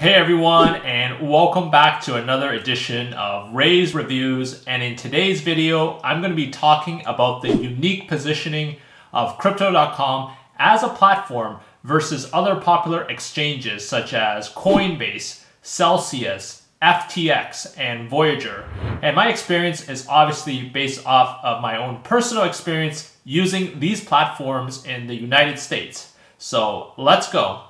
Hey everyone, and welcome back to another edition of Ray's Reviews. And in today's video, I'm going to be talking about the unique positioning of Crypto.com as a platform versus other popular exchanges such as Coinbase, Celsius, FTX, and Voyager. And my experience is obviously based off of my own personal experience using these platforms in the United States. So let's go.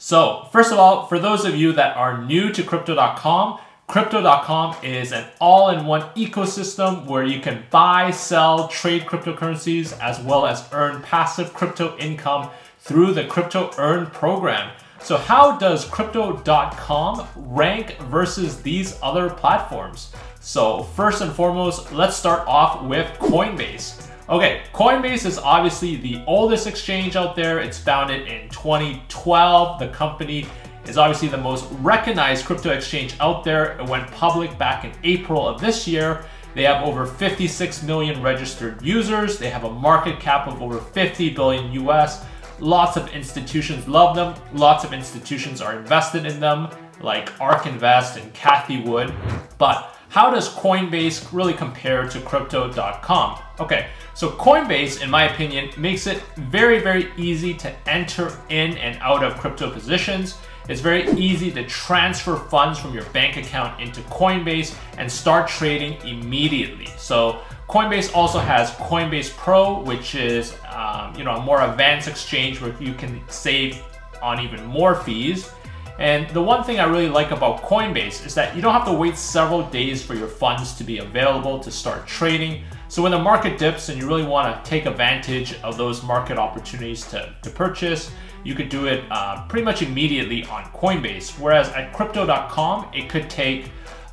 So first of all, for those of you that are new to Crypto.com, Crypto.com is an all-in-one ecosystem where you can buy, sell, trade cryptocurrencies, as well as earn passive crypto income through the Crypto Earn program. So how does Crypto.com rank versus these other platforms? So first and foremost, let's start off with Coinbase. Okay, Coinbase is obviously the oldest exchange out there. It's founded in 2012. The company is obviously the most recognized crypto exchange out there. It went public back in April of this year. They have over 56 million registered users. They have a market cap of over 50 billion US. Lots of institutions love them. Lots of institutions are invested in them, like ARK Invest and Cathie Wood. But how does Coinbase really compare to Crypto.com? Okay, so Coinbase, in my opinion, makes it very, very easy to enter in and out of crypto positions. It's very easy to transfer funds from your bank account into Coinbase and start trading immediately. So Coinbase also has Coinbase Pro, which is a more advanced exchange where you can save on even more fees. And the one thing I really like about Coinbase is that you don't have to wait several days for your funds to be available to start trading. So when the market dips and you really want to take advantage of those market opportunities to purchase, you could do it pretty much immediately on Coinbase. Whereas at Crypto.com, it could take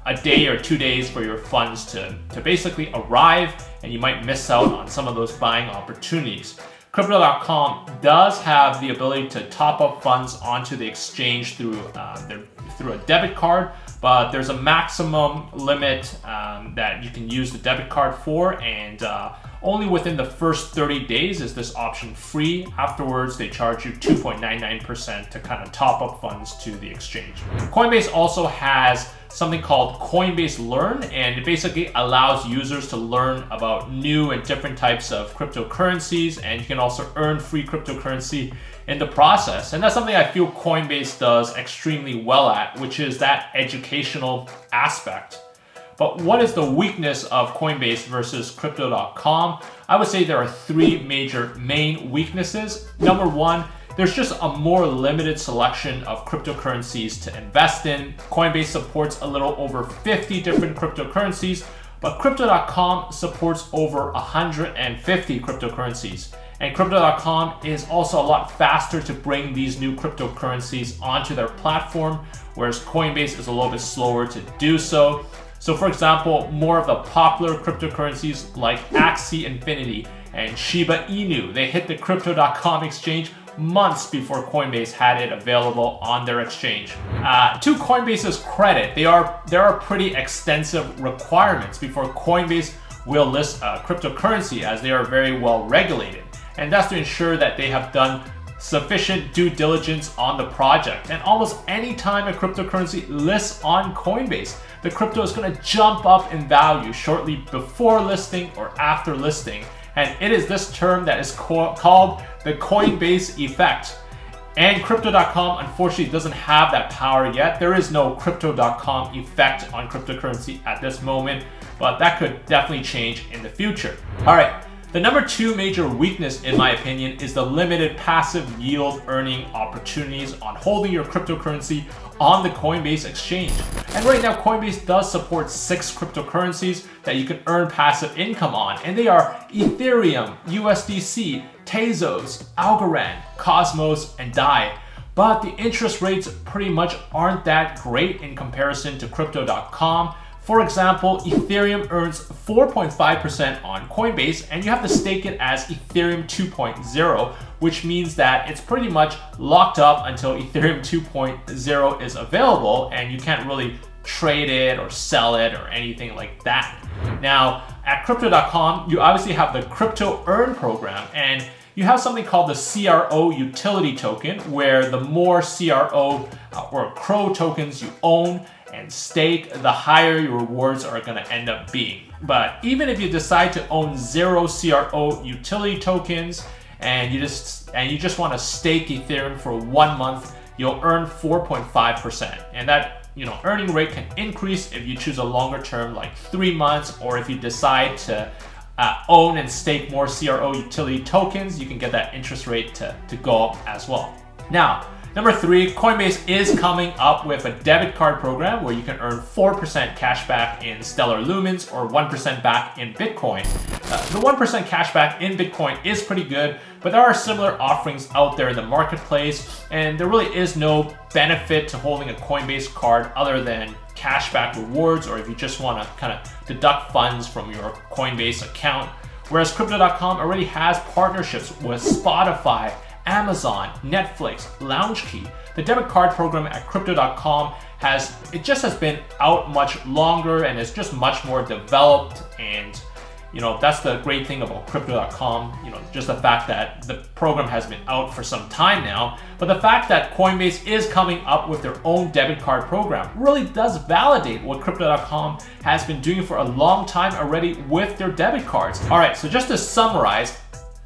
a day or 2 days for your funds to basically arrive, and you might miss out on some of those buying opportunities. Crypto.com does have the ability to top up funds onto the exchange through a debit card, but there's a maximum limit that you can use the debit card for, and only within the first 30 days is this option free. Afterwards, they charge you 2.99% to kind of top up funds to the exchange. Coinbase also has something called Coinbase Learn, and it basically allows users to learn about new and different types of cryptocurrencies, and you can also earn free cryptocurrency in the process. And that's something I feel Coinbase does extremely well at, which is that educational aspect. But what is the weakness of Coinbase versus Crypto.com? I would say there are three major main weaknesses. Number one, there's just a more limited selection of cryptocurrencies to invest in. Coinbase supports a little over 50 different cryptocurrencies, but Crypto.com supports over 150 cryptocurrencies. And Crypto.com is also a lot faster to bring these new cryptocurrencies onto their platform, whereas Coinbase is a little bit slower to do so. So for example, more of the popular cryptocurrencies like Axie Infinity and Shiba Inu, they hit the Crypto.com exchange months before Coinbase had it available on their exchange. To Coinbase's credit, there are pretty extensive requirements before Coinbase will list a cryptocurrency, as they are very well regulated. And that's to ensure that they have done sufficient due diligence on the project. And almost any time a cryptocurrency lists on Coinbase, the crypto is going to jump up in value shortly before listing or after listing. And it is this term that is called the Coinbase Effect. And Crypto.com unfortunately doesn't have that power yet. There is no Crypto.com effect on cryptocurrency at this moment, but that could definitely change in the future. All right. The number two major weakness, in my opinion, is the limited passive yield earning opportunities on holding your cryptocurrency on the Coinbase exchange. And right now, Coinbase does support 6 cryptocurrencies that you can earn passive income on. And they are Ethereum, USDC, Tezos, Algorand, Cosmos, and DAI. But the interest rates pretty much aren't that great in comparison to Crypto.com. For example, Ethereum earns 4.5% on Coinbase, and you have to stake it as Ethereum 2.0, which means that it's pretty much locked up until Ethereum 2.0 is available, and you can't really trade it or sell it or anything like that. Now, at Crypto.com, you obviously have the Crypto Earn program, and you have something called the CRO Utility Token, where the more CRO or CRO tokens you own and stake, the higher your rewards are going to end up being. But even if you decide to own 0 CRO utility tokens and you just want to stake Ethereum for 1 month, you'll earn 4.5%. And that earning rate can increase if you choose a longer term like 3 months, or if you decide to own and stake more CRO utility tokens, you can get that interest rate to go up as well. Now, number 3, Coinbase is coming up with a debit card program where you can earn 4% cash back in Stellar Lumens or 1% back in Bitcoin. The 1% cash back in Bitcoin is pretty good, but there are similar offerings out there in the marketplace, and there really is no benefit to holding a Coinbase card other than cashback rewards, or if you just want to kind of deduct funds from your Coinbase account. Whereas Crypto.com already has partnerships with Spotify, Amazon, Netflix, LaunchKey. The debit card program at Crypto.com has been out much longer and is just much more developed, and that's the great thing about Crypto.com, just the fact that the program has been out for some time now. But the fact that Coinbase is coming up with their own debit card program really does validate what Crypto.com has been doing for a long time already with their debit cards. All right, so just to summarize,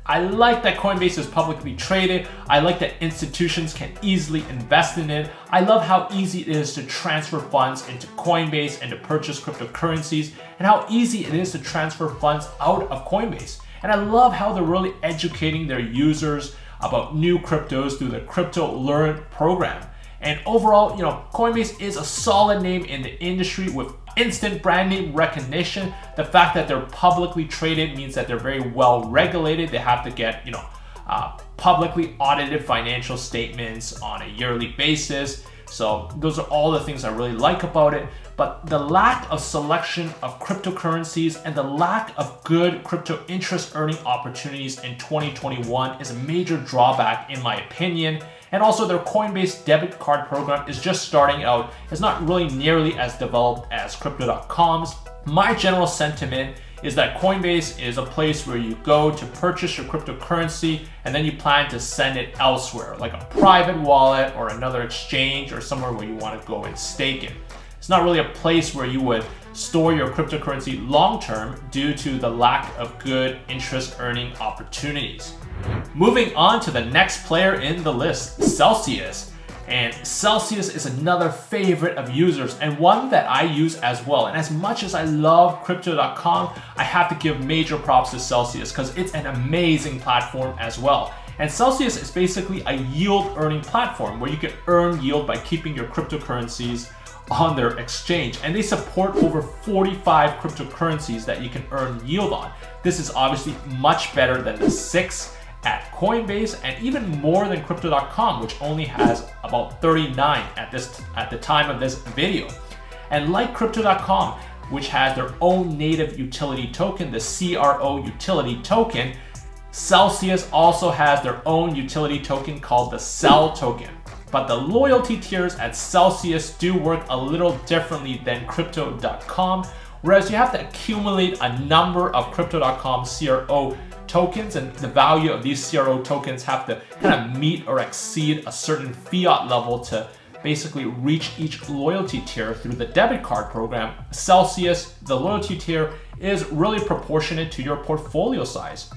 I like that Coinbase is publicly traded. I like that institutions can easily invest in it. I love how easy it is to transfer funds into Coinbase and to purchase cryptocurrencies, and how easy it is to transfer funds out of Coinbase. And I love how they're really educating their users about new cryptos through the Crypto Learn program. And overall, Coinbase is a solid name in the industry with instant brand name recognition. The fact that they're publicly traded means that they're very well regulated. They have to get, publicly audited financial statements on a yearly basis. So those are all the things I really like about it. But the lack of selection of cryptocurrencies and the lack of good crypto interest earning opportunities in 2021 is a major drawback in my opinion. And also their Coinbase debit card program is just starting out. It's not really nearly as developed as Crypto.com's. My general sentiment is that Coinbase is a place where you go to purchase your cryptocurrency and then you plan to send it elsewhere, like a private wallet or another exchange or somewhere where you want to go and stake it. It's not really a place where you would store your cryptocurrency long-term due to the lack of good interest earning opportunities. Moving on to the next player in the list, Celsius. And Celsius is another favorite of users and one that I use as well. And as much as I love Crypto.com, I have to give major props to Celsius because it's an amazing platform as well. And Celsius is basically a yield earning platform where you can earn yield by keeping your cryptocurrencies on their exchange, and they support over 45 cryptocurrencies that you can earn yield on. This is obviously much better than the 6 at Coinbase, and even more than Crypto.com, which only has about 39 at the time of this video. And like Crypto.com, which has their own native utility token, the CRO Utility Token, Celsius also has their own utility token called the CEL token. But the loyalty tiers at Celsius do work a little differently than Crypto.com, whereas you have to accumulate a number of Crypto.com CRO tokens, and the value of these CRO tokens have to kind of meet or exceed a certain fiat level to basically reach each loyalty tier through the debit card program. Celsius, the loyalty tier, is really proportionate to your portfolio size.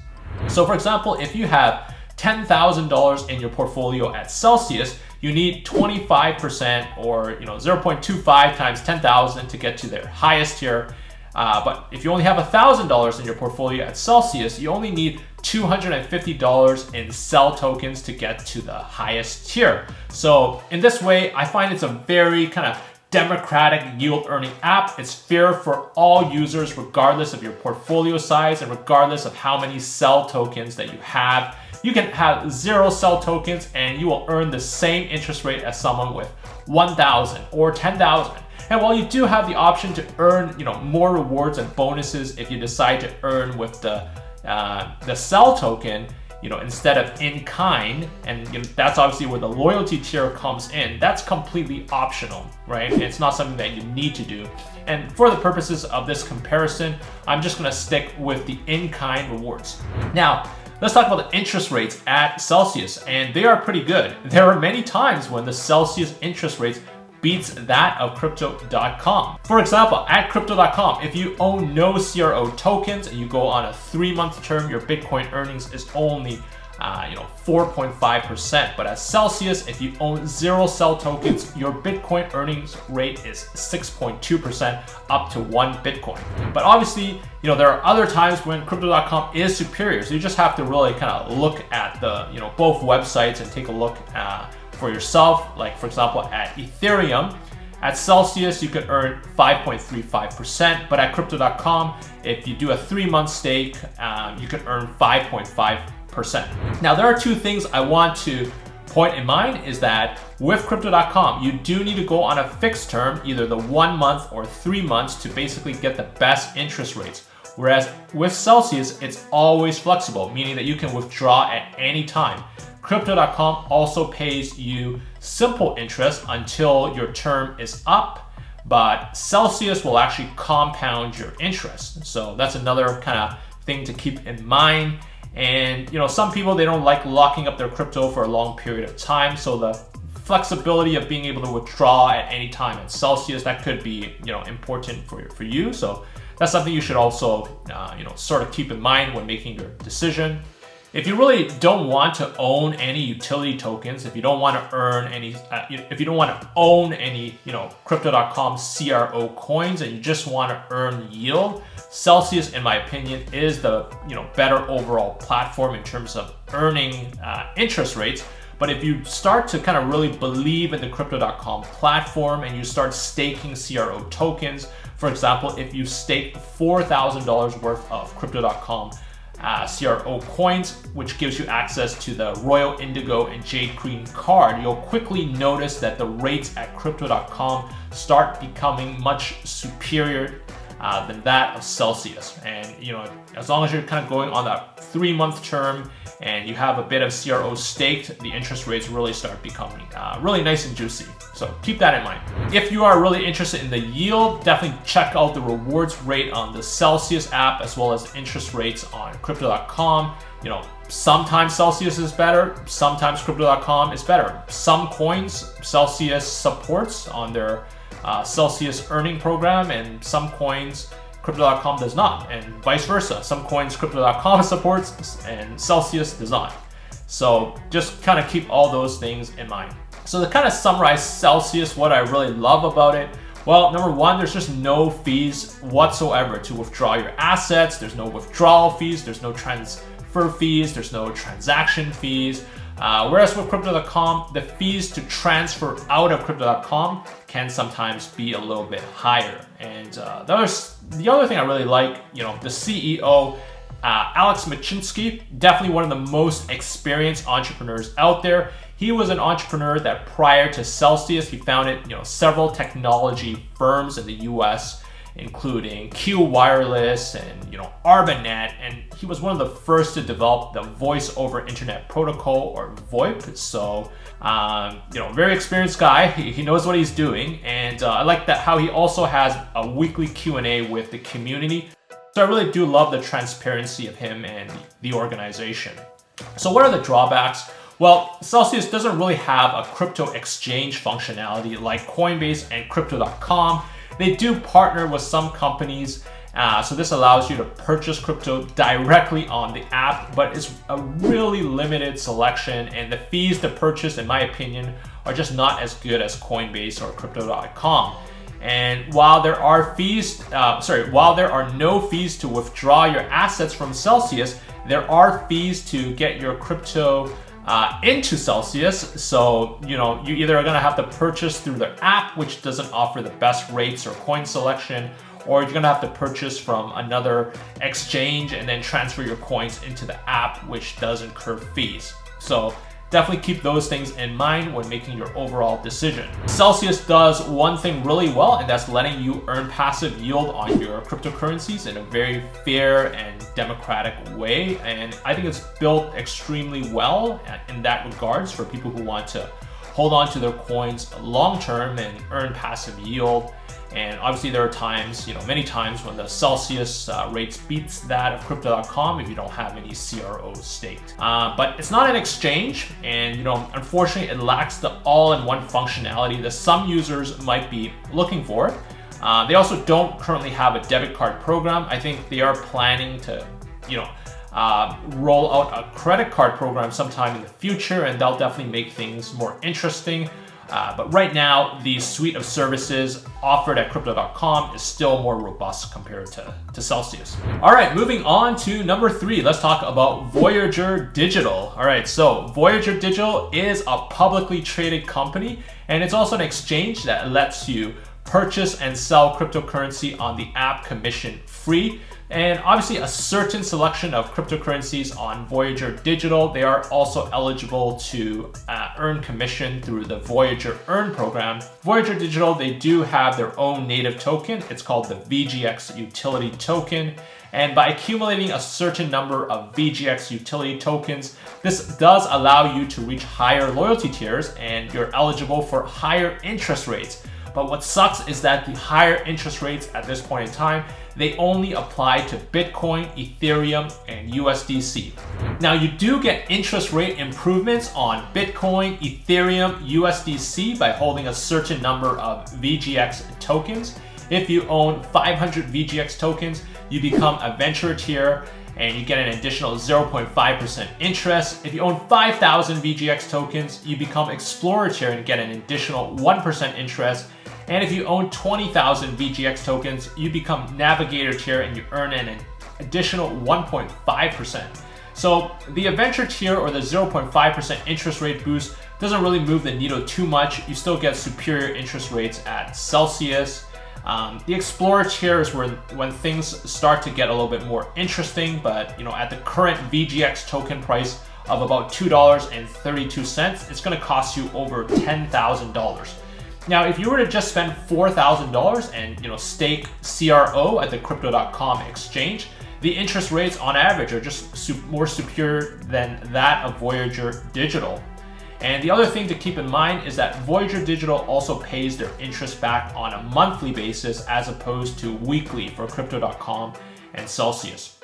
So for example, if you have $10,000 in your portfolio at Celsius, you need 25% or 0.25 times 10,000 to get to their highest tier. But if you only have $1,000 in your portfolio at Celsius, you only need $250 in CEL tokens to get to the highest tier. So in this way, I find it's a very kind of democratic yield earning app. It's fair for all users regardless of your portfolio size and regardless of how many CEL tokens that you have. You can have 0 CEL tokens and you will earn the same interest rate as someone with 1,000 or 10,000. And while you do have the option to earn, more rewards and bonuses if you decide to earn with the CEL token, instead of in kind, and that's obviously where the loyalty tier comes in. That's completely optional, right? It's not something that you need to do. And for the purposes of this comparison, I'm just gonna stick with the in-kind rewards. Now, Let's talk about the interest rates at Celsius, and they are pretty good. There are many times when the Celsius interest rates beats that of Crypto.com. For example, at Crypto.com, if you own no CRO tokens and you go on a 3-month term, your Bitcoin earnings is only 4.5%. But at Celsius, if you own 0 cell tokens, your Bitcoin earnings rate is 6.2% up to 1 Bitcoin. But obviously, there are other times when Crypto.com is superior. So you just have to really kind of look at the, both websites and take a look for yourself. Like for example, at Ethereum, at Celsius, you could earn 5.35%, but at Crypto.com, if you do a 3-month stake, you could earn 5.5%. Now, there are 2 things I want to point in mind is that with Crypto.com, you do need to go on a fixed term, either the 1 month or 3 months, to basically get the best interest rates. Whereas with Celsius, it's always flexible, meaning that you can withdraw at any time. Crypto.com also pays you simple interest until your term is up, but Celsius will actually compound your interest. So that's another kind of thing to keep in mind. And some people, they don't like locking up their crypto for a long period of time. So the flexibility of being able to withdraw at any time at Celsius, that could be important for you. So that's something you should also sort of keep in mind when making your decision. If you really don't want to own any utility tokens, if you don't want to earn any, if you don't want to own any, Crypto.com CRO coins, and you just want to earn yield, Celsius, in my opinion, is the better overall platform in terms of earning interest rates. But if you start to kind of really believe in the Crypto.com platform and you start staking CRO tokens, for example, if you stake $4,000 worth of Crypto.com CRO coins, which gives you access to the Royal Indigo and Jade Green card, you'll quickly notice that the rates at Crypto.com start becoming much superior than that of Celsius. And as long as you're kind of going on that 3-month term and you have a bit of CRO staked, the interest rates really start becoming really nice and juicy. So keep that in mind. If you are really interested in the yield, definitely check out the rewards rate on the Celsius app, as well as interest rates on Crypto.com. Sometimes Celsius is better, sometimes Crypto.com is better. Some coins Celsius supports on their Celsius earning program, and some coins Crypto.com does not, and vice versa. Some coins Crypto.com supports and Celsius does not. So just kind of keep all those things in mind. So to kind of summarize Celsius, what I really love about it, well, number 1, there's just no fees whatsoever to withdraw your assets. There's no withdrawal fees, there's no transfer fees, there's no transaction fees. Whereas with Crypto.com, the fees to transfer out of Crypto.com can sometimes be a little bit higher. And the other thing I really like, the CEO, Alex Machinsky, definitely one of the most experienced entrepreneurs out there. He was an entrepreneur that prior to Celsius, he founded several technology firms in the US, including Q Wireless and Arbanet, and he was one of the first to develop the Voice over Internet Protocol, or VoIP. So very experienced guy. He knows what he's doing, and I like that how he also has a weekly Q&A with the community. So I really do love the transparency of him and the organization. So what are the drawbacks? Well, Celsius doesn't really have a crypto exchange functionality like Coinbase and Crypto.com. They do partner with some companies, so this allows you to purchase crypto directly on the app, but it's a really limited selection, and the fees to purchase, in my opinion, are just not as good as Coinbase or Crypto.com. And while there are no fees to withdraw your assets from Celsius, there are fees to get your crypto into Celsius. So you either are going to have to purchase through their app, which doesn't offer the best rates or coin selection, or you're going to have to purchase from another exchange and then transfer your coins into the app, which does incur fees. So definitely keep those things in mind when making your overall decision. Celsius does one thing really well, and that's letting you earn passive yield on your cryptocurrencies in a very fair and democratic way. And I think it's built extremely well in that regards for people who want to hold on to their coins long term and earn passive yield. And obviously there are times, many times when the Celsius rates beats that of Crypto.com if you don't have any CRO staked. But it's not an exchange, and unfortunately it lacks the all-in-one functionality that some users might be looking for. They also don't currently have a debit card program. I think they are planning to, roll out a credit card program sometime in the future, and they'll definitely make things more interesting. But right now, the suite of services offered at Crypto.com is still more robust compared to Celsius. All right, moving on to number 3, let's talk about Voyager Digital. All right, so Voyager Digital is a publicly traded company, and it's also an exchange that lets you purchase and sell cryptocurrency on the app commission free. And obviously a certain selection of cryptocurrencies on Voyager Digital, they are also eligible to earn commission through the Voyager Earn program. Voyager Digital, they do have their own native token. It's called the VGX Utility Token. And by accumulating a certain number of VGX Utility Tokens, this does allow you to reach higher loyalty tiers, and you're eligible for higher interest rates. But what sucks is that the higher interest rates at this point in time, they only apply to Bitcoin, Ethereum, and USDC. Now you do get interest rate improvements on Bitcoin, Ethereum, USDC by holding a certain number of VGX tokens. If you own 500 VGX tokens, you become a venture tier and you get an additional 0.5% interest. If you own 5,000 VGX tokens, you become Explorer tier and get an additional 1% interest. And if you own 20,000 VGX tokens, you become Navigator tier and you earn an additional 1.5%. So the Adventure tier or the 0.5% interest rate boost doesn't really move the needle too much. You still get superior interest rates at Celsius. The Explorer tier is when things start to get a little bit more interesting, but at the current VGX token price of about $2.32, it's going to cost you over $10,000. Now, if you were to just spend $4,000 and stake CRO at the Crypto.com exchange, the interest rates on average are just more superior than that of Voyager Digital. And the other thing to keep in mind is that Voyager Digital also pays their interest back on a monthly basis as opposed to weekly for Crypto.com and Celsius.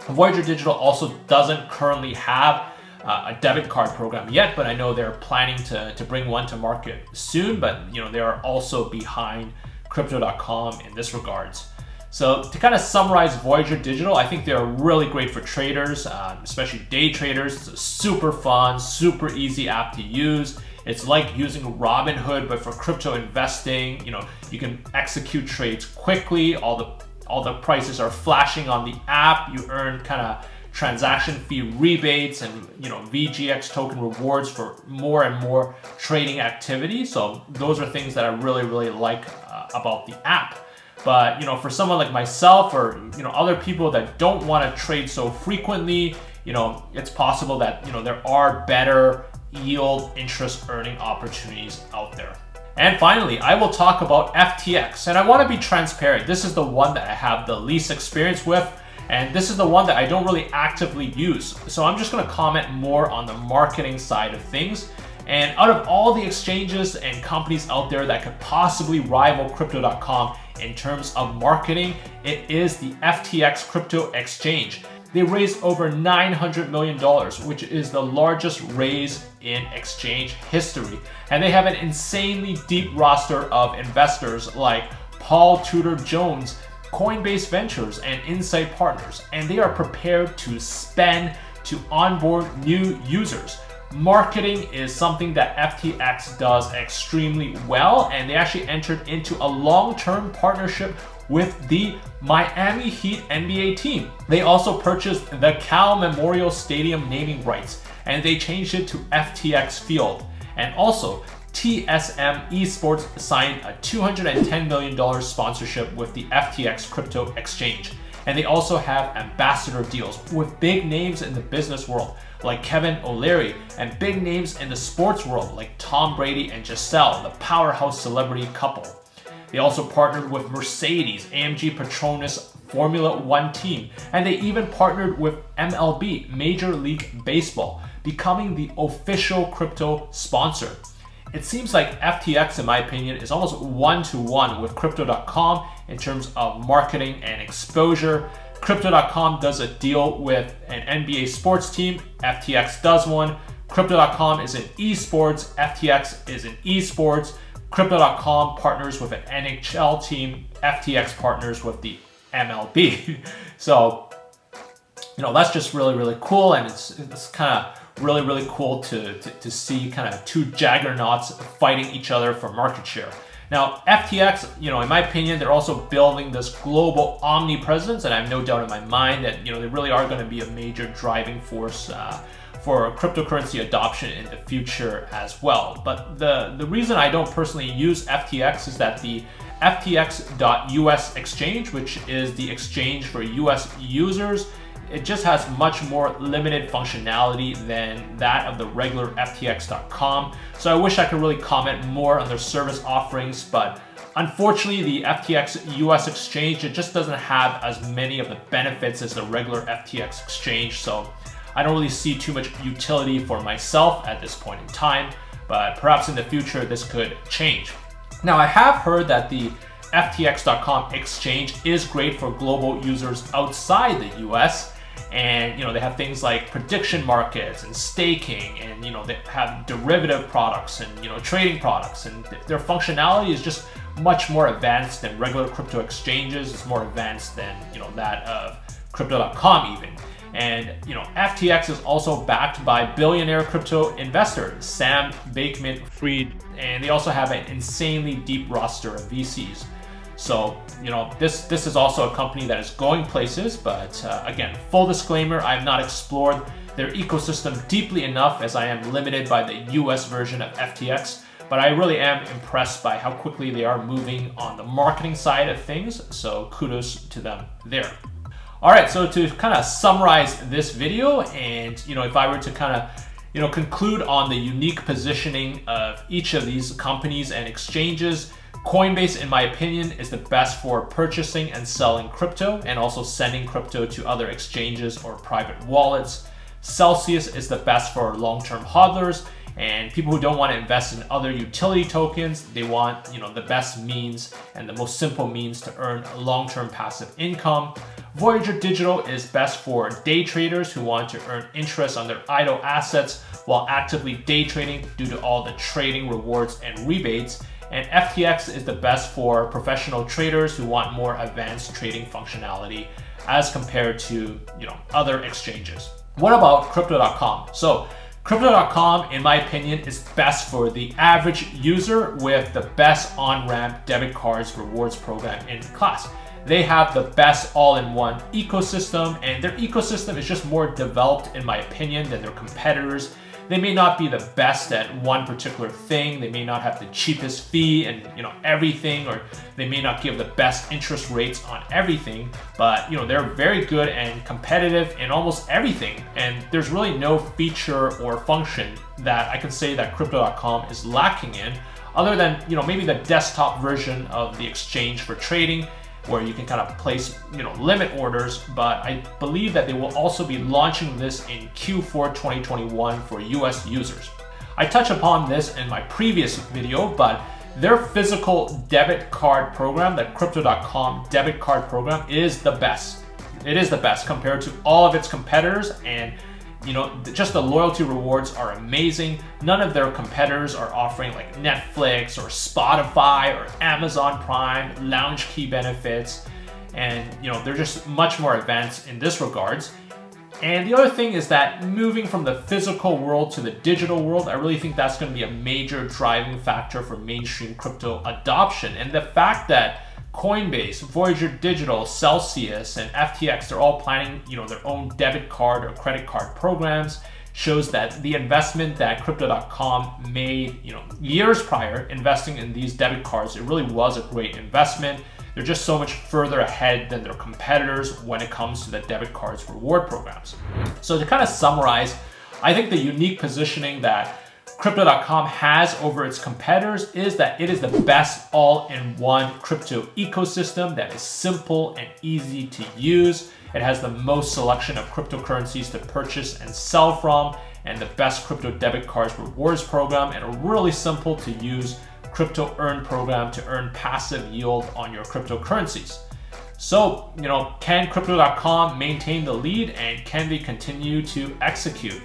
Voyager Digital also doesn't currently have a debit card program yet, but I know they're planning to bring one to market soon, but they are also behind Crypto.com in this regards. So to kind of summarize Voyager Digital, I think they're really great for traders, especially day traders. It's a super fun, super easy app to use. It's like using Robinhood, but for crypto investing. You can execute trades quickly. All the prices are flashing on the app. You earn kind of transaction fee rebates and VGX token rewards for more and more trading activity. So those are things that I really like about the app. But for someone like myself or other people that don't want to trade so frequently, it's possible that there are better yield interest earning opportunities out there. And finally, I will talk about FTX, and I want to be transparent. This is the one that I have the least experience with, and this is the one that I don't really actively use. So I'm just going to comment more on the marketing side of things. And out of all the exchanges and companies out there that could possibly rival Crypto.com in terms of marketing, it is the FTX Crypto Exchange. They raised over $900 million, which is the largest raise in exchange history. And they have an insanely deep roster of investors like Paul Tudor Jones, Coinbase Ventures, and Insight Partners. And they are prepared to spend to onboard new users. Marketing is something that FTX does extremely well, and they actually entered into a long-term partnership with the Miami Heat NBA team. They also purchased the Cal Memorial Stadium naming rights, and they changed it to FTX Field. And also, TSM Esports signed a $210 million sponsorship with the FTX Crypto Exchange. And they also have ambassador deals with big names in the business world like Kevin O'Leary, and big names in the sports world like Tom Brady and Giselle, the powerhouse celebrity couple. They also partnered with Mercedes, AMG Petronas Formula One team, and they even partnered with MLB, Major League Baseball, becoming the official crypto sponsor. it seems like FTX, in my opinion, is almost one-to-one with Crypto.com in terms of marketing and exposure. Crypto.com does a deal with an NBA sports team, FTX does one. Crypto.com is in esports, FTX is in esports. Crypto.com partners with an NHL team, FTX partners with the MLB. So, that's just really, really cool, and it's kind of really cool to see kind of two juggernauts fighting each other for market share. Now, FTX, in my opinion, they're also building this global omnipresence, and I have no doubt in my mind that, they really are going to be a major driving force for cryptocurrency adoption in the future as well. But the reason I don't personally use FTX is that the FTX.US exchange, which is the exchange for US users, it just has much more limited functionality than that of the regular FTX.com. So I wish I could really comment more on their service offerings, but unfortunately the FTX US exchange, it just doesn't have as many of the benefits as the regular FTX exchange. So I don't really see too much utility for myself at this point in time, but perhaps in the future this could change. Now, I have heard that the FTX.com exchange is great for global users outside the US. And they have things like prediction markets and staking, and they have derivative products and trading products, and their functionality is just much more advanced than regular crypto exchanges. It's more advanced than that of Crypto.com even. And FTX is also backed by billionaire crypto investor Sam Bankman-Fried, and they also have an insanely deep roster of VCs. So, this is also a company that is going places, but again, full disclaimer, I have not explored their ecosystem deeply enough as I am limited by the US version of FTX, but I really am impressed by how quickly they are moving on the marketing side of things, so kudos to them there. All right, so to kind of summarize this video, and if I were to kind of conclude on the unique positioning of each of these companies and exchanges, Coinbase, in my opinion, is the best for purchasing and selling crypto and also sending crypto to other exchanges or private wallets. Celsius is the best for long-term hodlers and people who don't want to invest in other utility tokens. They want, the best means and the most simple means to earn long-term passive income. Voyager Digital is best for day traders who want to earn interest on their idle assets while actively day trading due to all the trading rewards and rebates. And FTX is the best for professional traders who want more advanced trading functionality as compared to, other exchanges. What about Crypto.com? So Crypto.com, in my opinion, is best for the average user with the best on-ramp debit cards rewards program in class. They have the best all-in-one ecosystem, and their ecosystem is just more developed, in my opinion, than their competitors. They may not be the best at one particular thing. They may not have the cheapest fee and everything, or they may not give the best interest rates on everything, but they're very good and competitive in almost everything. And there's really no feature or function that I can say that Crypto.com is lacking in, other than maybe the desktop version of the exchange for trading, where you can kind of place, limit orders, but I believe that they will also be launching this in Q4 2021 for US users. I touched upon this in my previous video, but their physical debit card program, the Crypto.com debit card program, is the best. It is the best compared to all of its competitors, and just the loyalty rewards are amazing. None of their competitors are offering like Netflix or Spotify or Amazon Prime, lounge key benefits. And they're just much more advanced in this regards. And the other thing is that moving from the physical world to the digital world, I really think that's going to be a major driving factor for mainstream crypto adoption. And the fact that Coinbase, Voyager Digital, Celsius, and FTX, they're all planning, their own debit card or credit card programs, shows that the investment that Crypto.com made, years prior, investing in these debit cards, it really was a great investment. They're just so much further ahead than their competitors when it comes to the debit cards reward programs. So to kind of summarize, I think the unique positioning that Crypto.com has over its competitors is that it is the best all-in-one crypto ecosystem that is simple and easy to use. It has the most selection of cryptocurrencies to purchase and sell from, and the best crypto debit cards rewards program, and a really simple to use crypto earn program to earn passive yield on your cryptocurrencies. So, can Crypto.com maintain the lead, and can they continue to execute?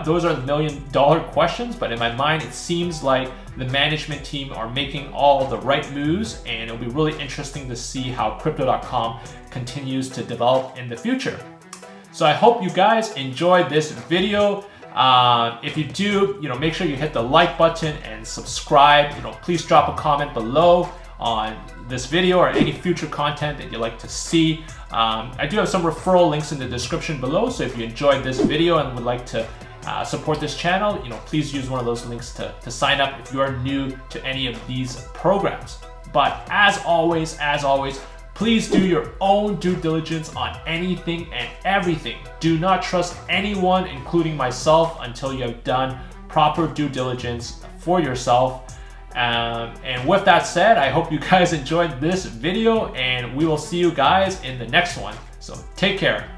Those are the million-dollar questions, but in my mind, it seems like the management team are making all the right moves, and it'll be really interesting to see how Crypto.com continues to develop in the future. So I hope you guys enjoyed this video. If you do, make sure you hit the like button and subscribe. Please drop a comment below on this video or any future content that you'd like to see. I do have some referral links in the description below, so if you enjoyed this video and would like to support this channel, please use one of those links to sign up if you are new to any of these programs. But as always, please do your own due diligence on anything and everything. Do not trust anyone, including myself, until you have done proper due diligence for yourself. And with that said, I hope you guys enjoyed this video, and we will see you guys in the next one. So take care.